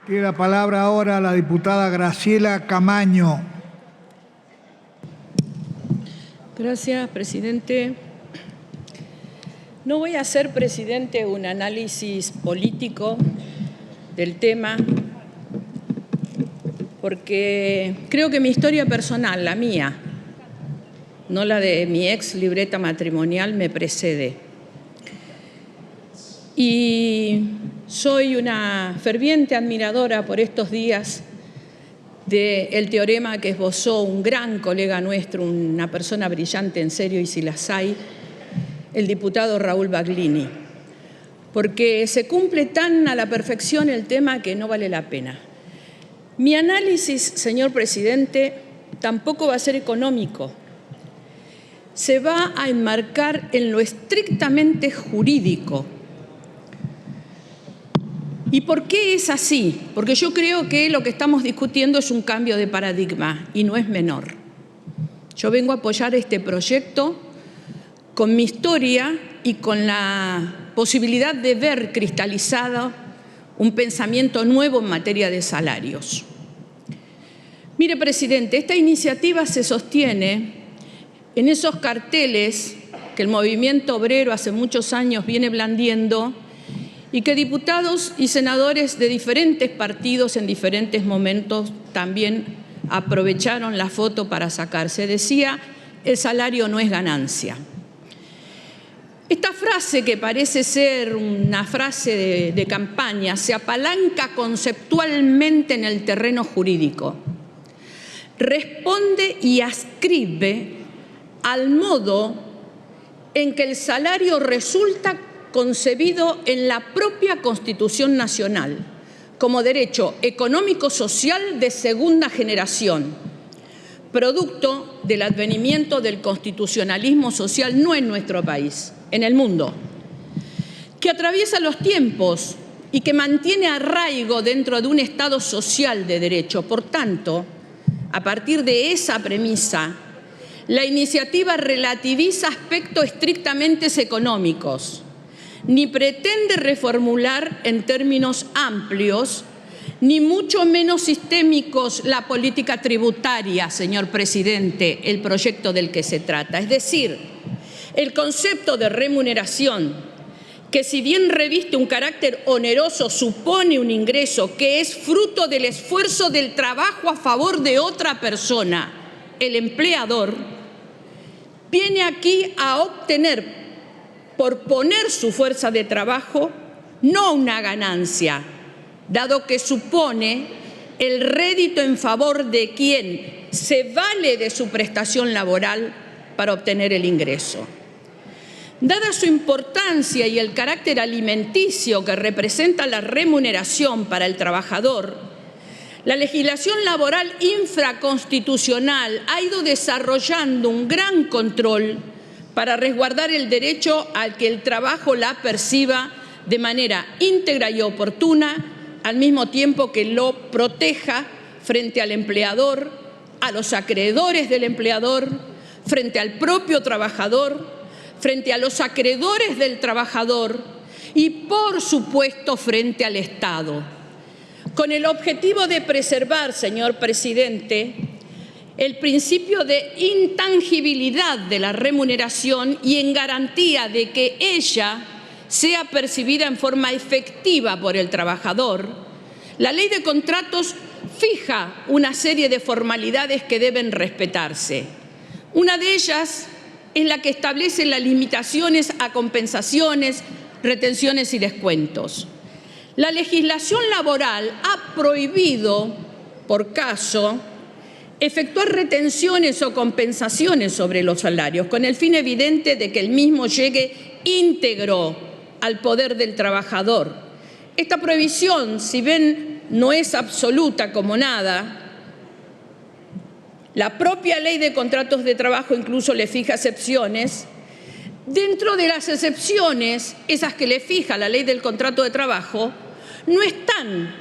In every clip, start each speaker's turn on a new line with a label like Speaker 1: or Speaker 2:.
Speaker 1: Tiene la palabra ahora la diputada Graciela Camaño.
Speaker 2: Gracias, presidente. No voy a hacer, presidente, un análisis político del tema, porque creo que mi historia personal, la mía, no la de mi ex libreta matrimonial, me precede. Y soy una ferviente admiradora por estos días del teorema que esbozó un gran colega nuestro, una persona brillante en serio y si las hay, el diputado Raúl Baglini, porque se cumple tan a la perfección el tema que no vale la pena. Mi análisis, señor presidente, tampoco va a ser económico. Se va a enmarcar en lo estrictamente jurídico. ¿Y por qué es así? Porque yo creo que lo que estamos discutiendo es un cambio de paradigma y no es menor. Yo vengo a apoyar este proyecto con mi historia y con la posibilidad de ver cristalizado un pensamiento nuevo en materia de salarios. Mire, presidente, esta iniciativa se sostiene en esos carteles que el movimiento obrero hace muchos años viene blandiendo y que diputados y senadores de diferentes partidos en diferentes momentos también aprovecharon la foto para sacarse. Decía, el salario no es ganancia. Esta frase, que parece ser una frase de campaña, se apalanca conceptualmente en el terreno jurídico. Responde y ascribe al modo en que el salario resulta concebido en la propia Constitución Nacional como derecho económico-social de segunda generación, producto del advenimiento del constitucionalismo social no en nuestro país, en el mundo, que atraviesa los tiempos y que mantiene arraigo dentro de un Estado social de derecho. Por tanto, a partir de esa premisa, la iniciativa relativiza aspectos estrictamente económicos, ni pretende reformular en términos amplios, ni mucho menos sistémicos la política tributaria, señor presidente, el proyecto del que se trata. Es decir, el concepto de remuneración, que si bien reviste un carácter oneroso, supone un ingreso que es fruto del esfuerzo del trabajo a favor de otra persona, el empleador, viene aquí a obtener, por poner su fuerza de trabajo, no una ganancia, dado que supone el rédito en favor de quien se vale de su prestación laboral para obtener el ingreso. Dada su importancia y el carácter alimenticio que representa la remuneración para el trabajador, la legislación laboral infraconstitucional ha ido desarrollando un gran control para resguardar el derecho al que el trabajo la perciba de manera íntegra y oportuna, al mismo tiempo que lo proteja frente al empleador, a los acreedores del empleador, frente al propio trabajador, frente a los acreedores del trabajador y, por supuesto, frente al Estado, con el objetivo de preservar, señor presidente, el principio de intangibilidad de la remuneración y en garantía de que ella sea percibida en forma efectiva por el trabajador. La ley de contratos fija una serie de formalidades que deben respetarse. Una de ellas es la que establece las limitaciones a compensaciones, retenciones y descuentos. La legislación laboral ha prohibido, por caso, efectuar retenciones o compensaciones sobre los salarios, con el fin evidente de que el mismo llegue íntegro al poder del trabajador. Esta prohibición, si bien no es absoluta como nada, la propia ley de contratos de trabajo incluso le fija excepciones. Dentro de las excepciones, esas que le fija la ley del contrato de trabajo, no están,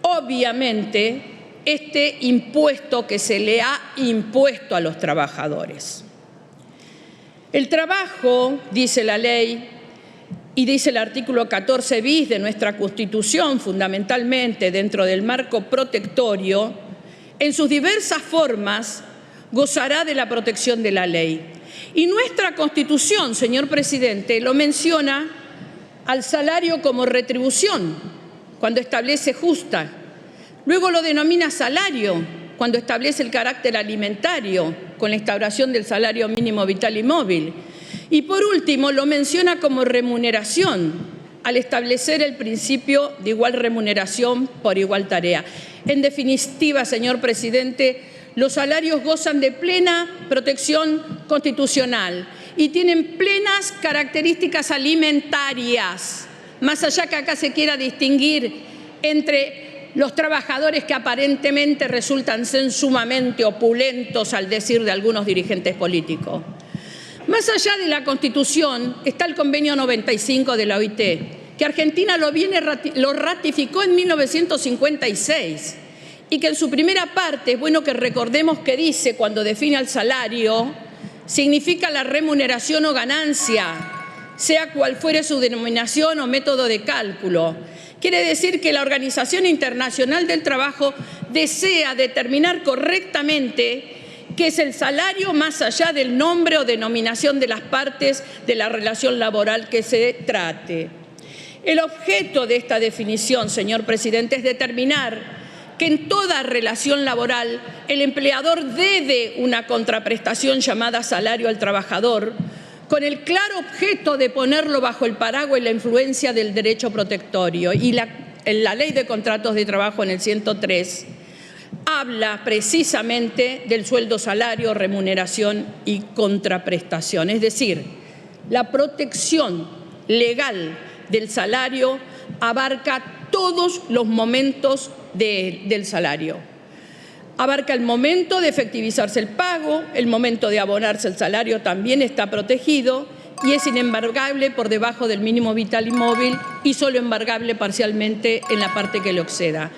Speaker 2: obviamente, este impuesto que se le ha impuesto a los trabajadores. El trabajo, dice la ley, y dice el artículo 14 bis de nuestra Constitución, fundamentalmente dentro del marco protectorio, en sus diversas formas gozará de la protección de la ley. Y nuestra Constitución, señor presidente, lo menciona al salario como retribución, cuando establece justa. Luego lo denomina salario, cuando establece el carácter alimentario, con la instauración del salario mínimo vital y móvil. Y por último, lo menciona como remuneración, al establecer el principio de igual remuneración por igual tarea. En definitiva, señor presidente, los salarios gozan de plena protección constitucional y tienen plenas características alimentarias, más allá que acá se quiera distinguir entre los trabajadores que aparentemente resultan ser sumamente opulentos al decir de algunos dirigentes políticos. Más allá de la Constitución está el Convenio 95 de la OIT, que Argentina lo ratificó en 1956 y que en su primera parte, es bueno que recordemos que dice, cuando define al salario, significa la remuneración o ganancia, sea cual fuere su denominación o método de cálculo. Quiere decir que la Organización Internacional del Trabajo desea determinar correctamente qué es el salario más allá del nombre o denominación de las partes de la relación laboral que se trate. El objeto de esta definición, señor presidente, es determinar que en toda relación laboral el empleador debe una contraprestación llamada salario al trabajador, con el claro objeto de ponerlo bajo el paraguas y la influencia del derecho protectorio. Y la Ley de Contratos de Trabajo en el 103 habla precisamente del sueldo, salario, remuneración y contraprestación. Es decir, la protección legal del salario abarca todos los momentos del salario. Abarca el momento de efectivizarse el pago, el momento de abonarse el salario también está protegido y es inembargable por debajo del mínimo vital y móvil y solo embargable parcialmente en la parte que lo exceda.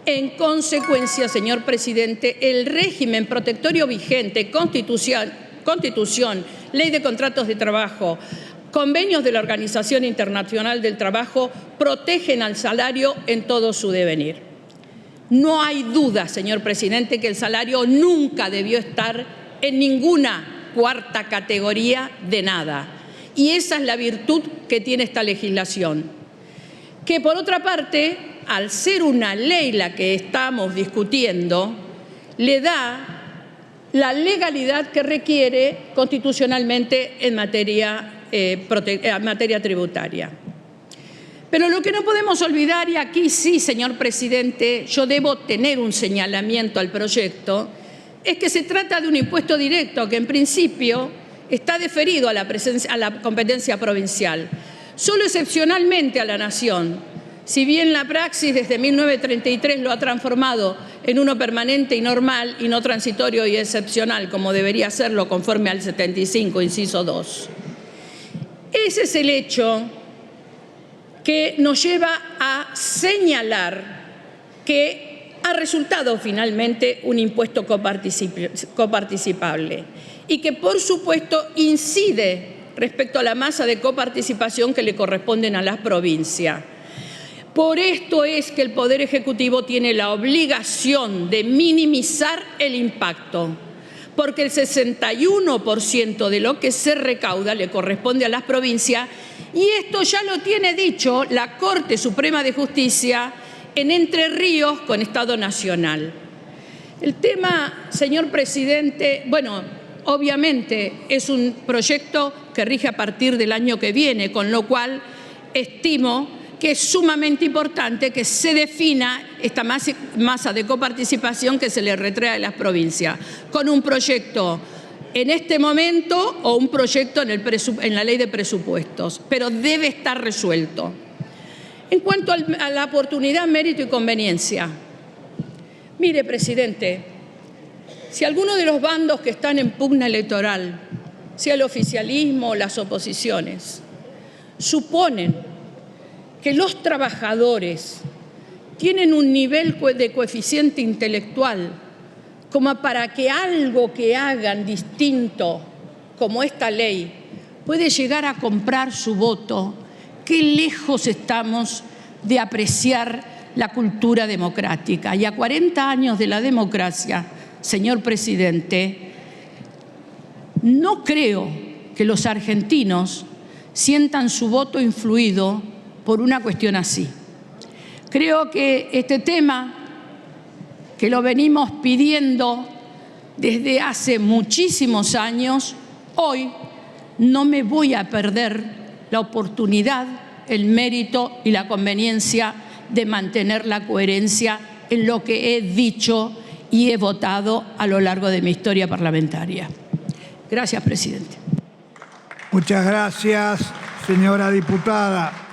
Speaker 2: En consecuencia, señor presidente, el régimen protectorio vigente, Constitución, Ley de Contratos de Trabajo, convenios de la Organización Internacional del Trabajo, protegen al salario en todo su devenir. No hay duda, señor presidente, que el salario nunca debió estar en ninguna cuarta categoría de nada. Y esa es la virtud que tiene esta legislación. Que por otra parte, al ser una ley la que estamos discutiendo, le da la legalidad que requiere constitucionalmente en materia tributaria. Pero lo que no podemos olvidar, y aquí sí, señor presidente, yo debo tener un señalamiento al proyecto, es que se trata de un impuesto directo que en principio está deferido a la competencia provincial, solo excepcionalmente a la Nación. Si bien la praxis desde 1933 lo ha transformado en uno permanente y normal y no transitorio y excepcional, como debería serlo conforme al 75, inciso 2. Ese es el hecho que nos lleva a señalar que ha resultado finalmente un impuesto coparticipable y que, por supuesto, incide respecto a la masa de coparticipación que le corresponden a las provincias. Por esto es que el Poder Ejecutivo tiene la obligación de minimizar el impacto, porque el 61% de lo que se recauda le corresponde a las provincias, y esto ya lo tiene dicho la Corte Suprema de Justicia en Entre Ríos con Estado Nacional. El tema, señor presidente, bueno, obviamente es un proyecto que rige a partir del año que viene, con lo cual estimo que es sumamente importante que se defina esta masa de coparticipación que se le retrae a las provincias, con un proyecto en este momento o un proyecto en la ley de presupuestos, pero debe estar resuelto. En cuanto a la oportunidad, mérito y conveniencia, mire, presidente, si alguno de los bandos que están en pugna electoral, sea el oficialismo o las oposiciones, suponen que los trabajadores tienen un nivel de coeficiente intelectual como para que algo que hagan distinto como esta ley puede llegar a comprar su voto, qué lejos estamos de apreciar la cultura democrática. Y a 40 años de la democracia, señor presidente, no creo que los argentinos sientan su voto influido por una cuestión así. Creo que este tema, que lo venimos pidiendo desde hace muchísimos años, hoy no me voy a perder la oportunidad, el mérito y la conveniencia de mantener la coherencia en lo que he dicho y he votado a lo largo de mi historia parlamentaria. Gracias, presidente.
Speaker 1: Muchas gracias, señora diputada.